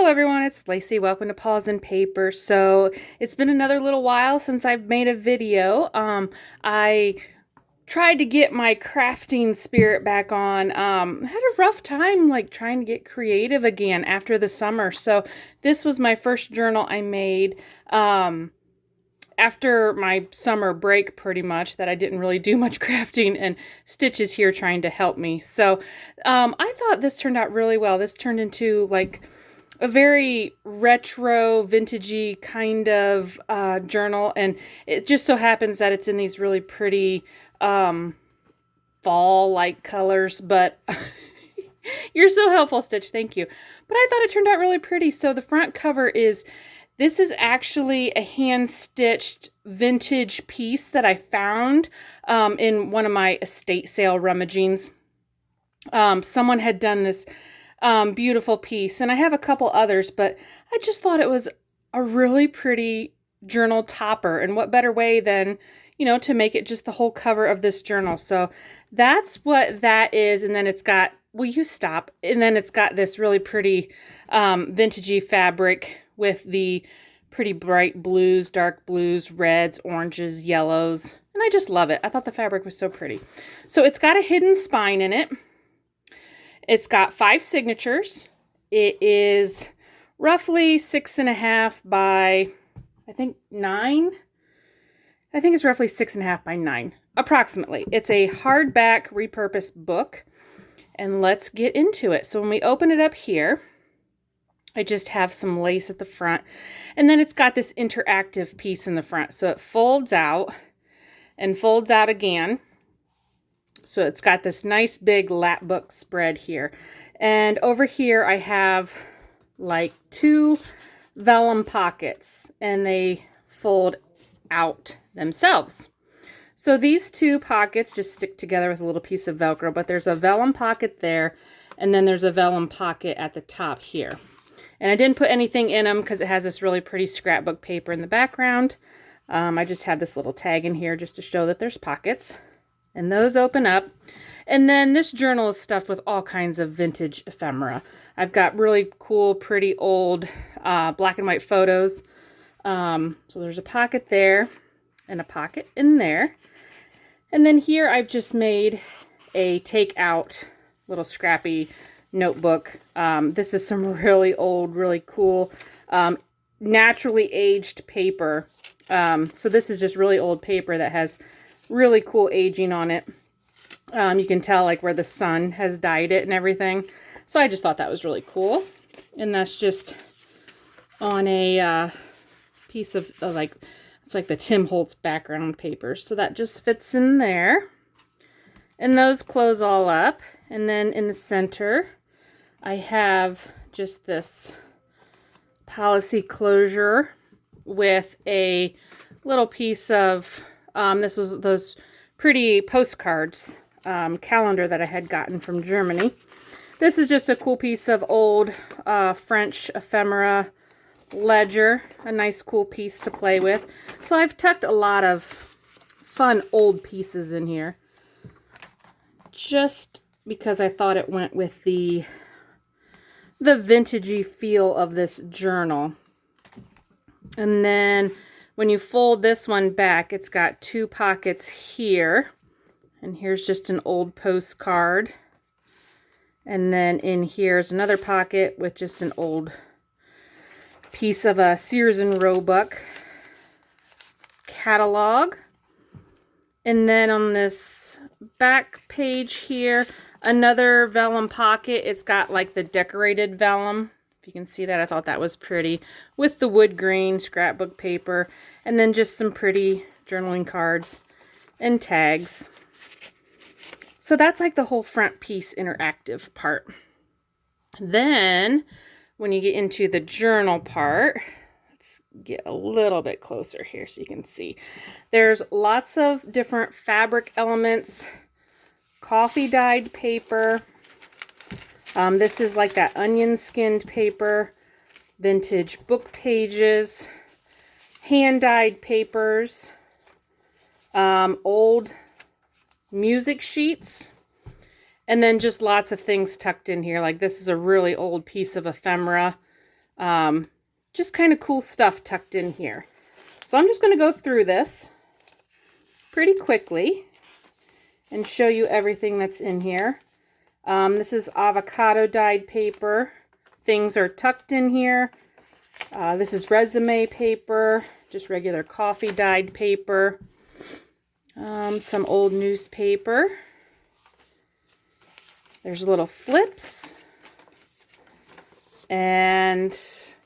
Hello everyone, it's Lacey. Welcome to Paws and Paper. So it's been another little while since I've made a video. I tried to get my crafting spirit back on. I had a rough time trying to get creative again after the summer. So this was my first journal I made after my summer break, pretty much, that I didn't really do much crafting, and Stitch is here trying to help me. So I thought this turned out really well. This turned into a very retro, vintagey kind of journal, and it just so happens that it's in these really pretty fall-like colors, but you're so helpful, Stitch, thank you. But I thought it turned out really pretty. So the front cover this is actually a hand-stitched vintage piece that I found in one of my estate sale rummagings. Someone had done this beautiful piece, and I have a couple others, but I just thought it was a really pretty journal topper, and what better way than, to make it just the whole cover of this journal. So that's what that is. And then it's got, will you stop? And then it's got this really pretty vintagey fabric with the pretty bright blues, dark blues, reds, oranges, yellows, and I just love it. I thought the fabric was so pretty. So it's got a hidden spine in it. It's got 5 signatures. It is roughly 6.5 by, I think, 9. I think it's roughly 6.5 by 9, approximately. It's a hardback repurposed book, and let's get into it. So when we open it up here, I just have some lace at the front, and then it's got this interactive piece in the front. So it folds out and folds out again. So it's got this nice big lap book spread here. And over here I have 2 vellum pockets, and they fold out themselves. So these 2 pockets just stick together with a little piece of Velcro, but there's a vellum pocket there, and then there's a vellum pocket at the top here. And I didn't put anything in them because it has this really pretty scrapbook paper in the background. I just have this little tag in here just to show that there's pockets. And those open up. And then this journal is stuffed with all kinds of vintage ephemera. I've got really cool, pretty old black and white photos. So there's a pocket there and a pocket in there. And then here I've just made a take-out little scrappy notebook. This is some really old, really cool, naturally aged paper. So this is just really old paper that has really cool aging on it. You can tell where the sun has dyed it and everything. So I just thought that was really cool. And that's just on a piece of it's like the Tim Holtz background paper. So that just fits in there. And those close all up. And then in the center, I have just this policy closure with a little piece of, this was those pretty postcards, calendar that I had gotten from Germany. This is just a cool piece of old French ephemera ledger, a nice cool piece to play with. So I've tucked a lot of fun old pieces in here, just because I thought it went with the vintagey feel of this journal. And then when you fold this one back, it's got 2 pockets here. And here's just an old postcard. And then in here is another pocket with just an old piece of a Sears and Roebuck catalog. And then on this back page here, another vellum pocket. It's got the decorated vellum. If you can see that, I thought that was pretty, with the wood grain scrapbook paper, and then just some pretty journaling cards and tags. So that's the whole front piece interactive part. Then when you get into the journal part, let's get a little bit closer here so you can see. There's lots of different fabric elements, coffee dyed paper. This is that onion skinned paper, vintage book pages, hand dyed papers, old music sheets, and then just lots of things tucked in here. This is a really old piece of ephemera Just kind of cool stuff tucked in here. So I'm just going to go through this pretty quickly and show you everything that's in here. This is avocado dyed paper. Things are tucked in here. This is resume paper, just regular coffee dyed paper. Some old newspaper. There's little flips. And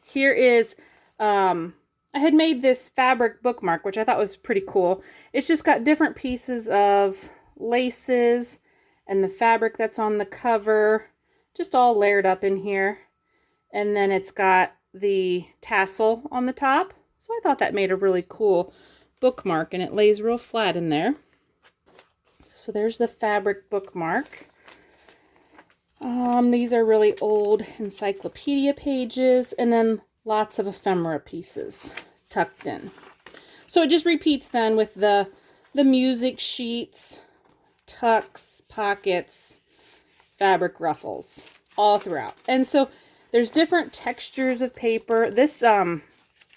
here is, I had made this fabric bookmark, which I thought was pretty cool. It's just got different pieces of laces and the fabric that's on the cover, just all layered up in here. And then it's got the tassel on the top. So I thought that made a really cool bookmark, and it lays real flat in there. So there's the fabric bookmark. These are really old encyclopedia pages, and then lots of ephemera pieces tucked in. So it just repeats then with the music sheets, tucks, pockets, fabric ruffles, all throughout. And so there's different textures of paper. This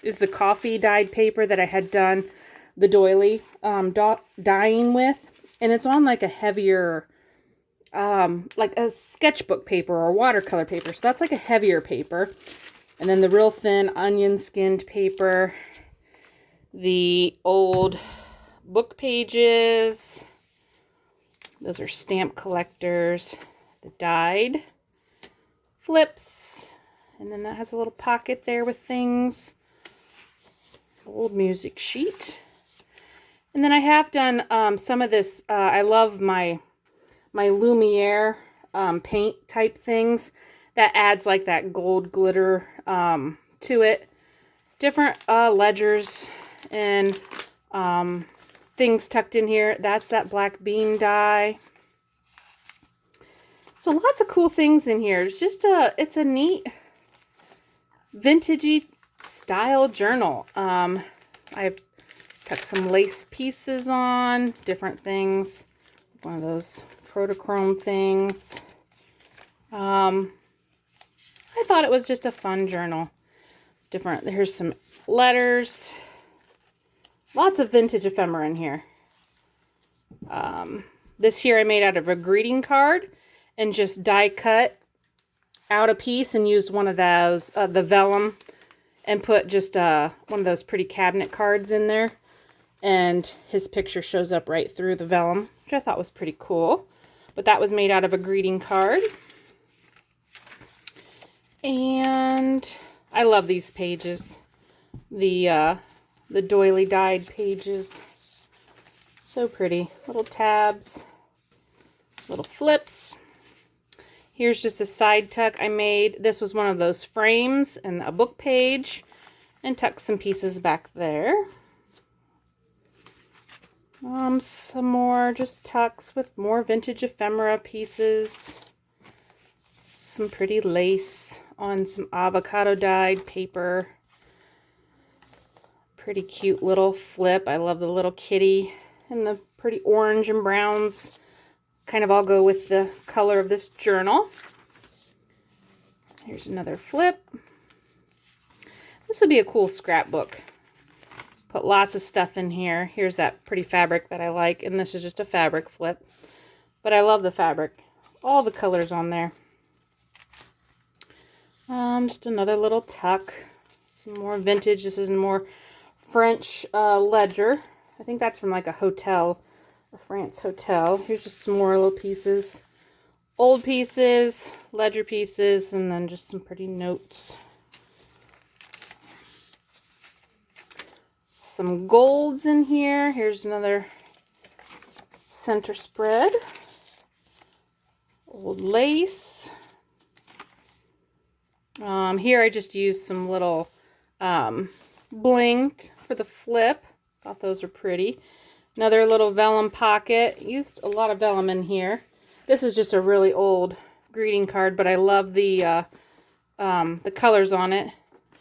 is the coffee dyed paper that I had done the doily dyeing with, and it's on like a heavier, like a sketchbook paper or watercolor paper. So that's like a heavier paper. And then the real thin onion skinned paper, the old book pages, those are stamp collectors, the dyed flips, and then that has a little pocket there with things, old music sheet. And then I have done some of this, I love my Lumiere paint type things that adds like that gold glitter to it. Different ledgers and things tucked in here. That's that black bean dye. So lots of cool things in here. It's just it's a neat vintagey style journal. I've tucked some lace pieces on, different things. One of those Protochrome things. I thought it was just a fun journal. Different, here's some letters. Lots of vintage ephemera in here. This here I made out of a greeting card and just die cut out a piece and used one of those, the vellum, and put just one of those pretty cabinet cards in there. And his picture shows up right through the vellum, which I thought was pretty cool. But that was made out of a greeting card. And I love these pages. The doily dyed pages. So pretty. Little tabs. Little flips. Here's just a side tuck I made. This was one of those frames and a book page. And tucked some pieces back there. Some more just tucks with more vintage ephemera pieces. Some pretty lace on some avocado dyed paper. Pretty cute little flip. I love the little kitty and the pretty orange and browns. Kind of all go with the color of this journal. Here's another flip. This would be a cool scrapbook. Put lots of stuff in here. Here's that pretty fabric that I like, and this is just a fabric flip. But I love the fabric. All the colors on there. Just another little tuck. Some more vintage. This is more French ledger. I think that's from like a hotel, a France hotel. Here's just some more little pieces. Old pieces, ledger pieces, and then just some pretty notes. Some golds in here. Here's another center spread. Old lace. Here I just used some little bling for the flip. Thought those were pretty. Another little vellum pocket. Used a lot of vellum in here. This is just a really old greeting card, but I love the colors on it.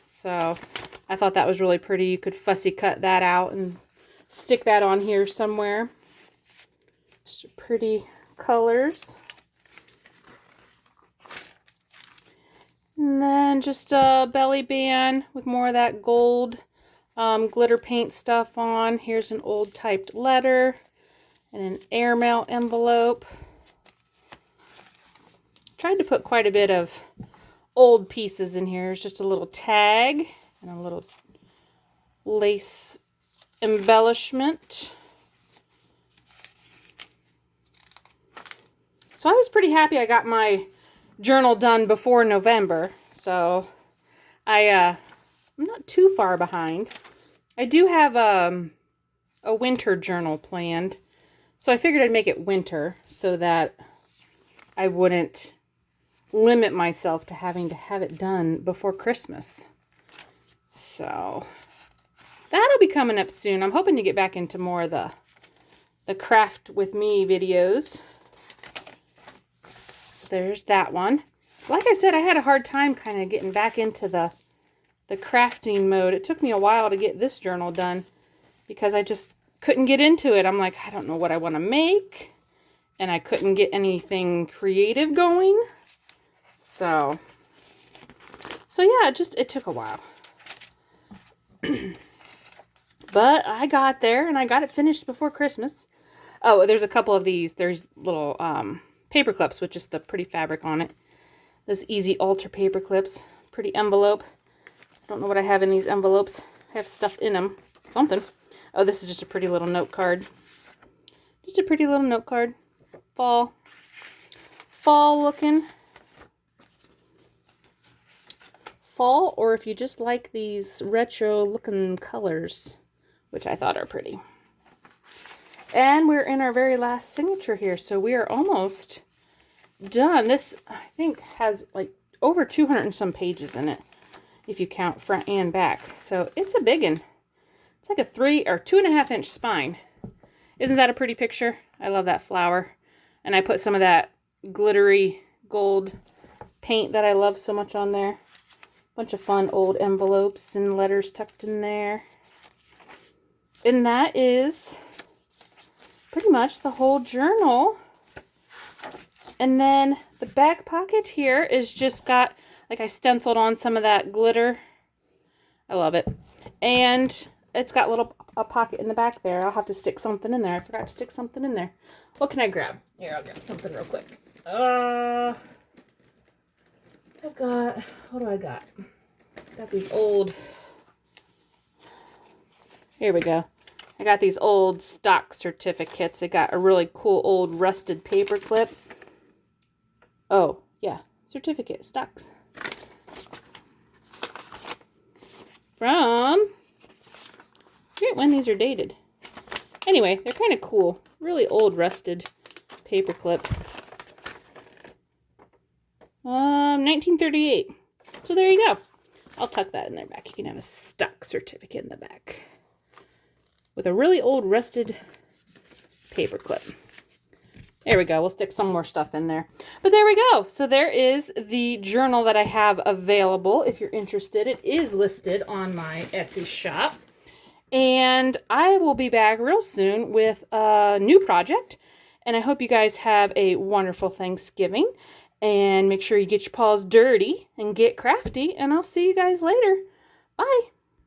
So I thought that was really pretty. You could fussy cut that out and stick that on here somewhere. Just pretty colors. And then just a belly band with more of that gold glitter paint stuff on. Here's an old typed letter and an airmail envelope. Tried to put quite a bit of old pieces in here. There's just a little tag and a little lace embellishment. So I was pretty happy I got my journal done before November. So I'm not too far behind. I do have a winter journal planned. So I figured I'd make it winter so that I wouldn't limit myself to having to have it done before Christmas. So that'll be coming up soon. I'm hoping to get back into more of the craft with me videos. So there's that one. Like I said, I had a hard time kind of getting back into the crafting mode. It took me a while to get this journal done because I just couldn't get into it. I'm like, I don't know what I want to make. And I couldn't get anything creative going. So yeah, it took a while. But I got there and I got it finished before Christmas. Oh, there's a couple of these. There's little paper clips with just the pretty fabric on it. Those easy alter paper clips. Pretty envelope. I don't know what I have in these envelopes. I have stuff in them. Something. Oh, this is just a pretty little note card. Just a pretty little note card. Fall looking. Fall, or if you just like these retro looking colors, which I thought are pretty. And we're in our very last signature here, so we are almost done. This, I think, has like over 200 and some pages in it, if you count front and back. So it's a big one. It's like a 3 or 2.5 inch spine. Isn't that a pretty picture? I love that flower. And I put some of that glittery gold paint that I love so much on there. Bunch of fun old envelopes and letters tucked in there. And that is pretty much the whole journal. And then the back pocket here is just got, like, I stenciled on some of that glitter. I love it. And it's got a pocket in the back there. I'll have to stick something in there. I forgot to stick something in there. What can I grab? Here, I'll grab something real quick. I've got, what do I got? Got these old, here we go. I got these old stock certificates. They got a really cool old rusted paper clip. Oh, yeah, certificate, stocks. From, I forget when these are dated. Anyway, they're kind of cool. Really old rusted paper clip. 1938. So there you go. I'll tuck that in there back. You can have a stock certificate in the back. With a really old rusted paper clip. There we go. We'll stick some more stuff in there. But there we go. So there is the journal that I have available. If you're interested, it is listed on my Etsy shop. And I will be back real soon with a new project. And I hope you guys have a wonderful Thanksgiving. And make sure you get your paws dirty and get crafty. And I'll see you guys later. Bye.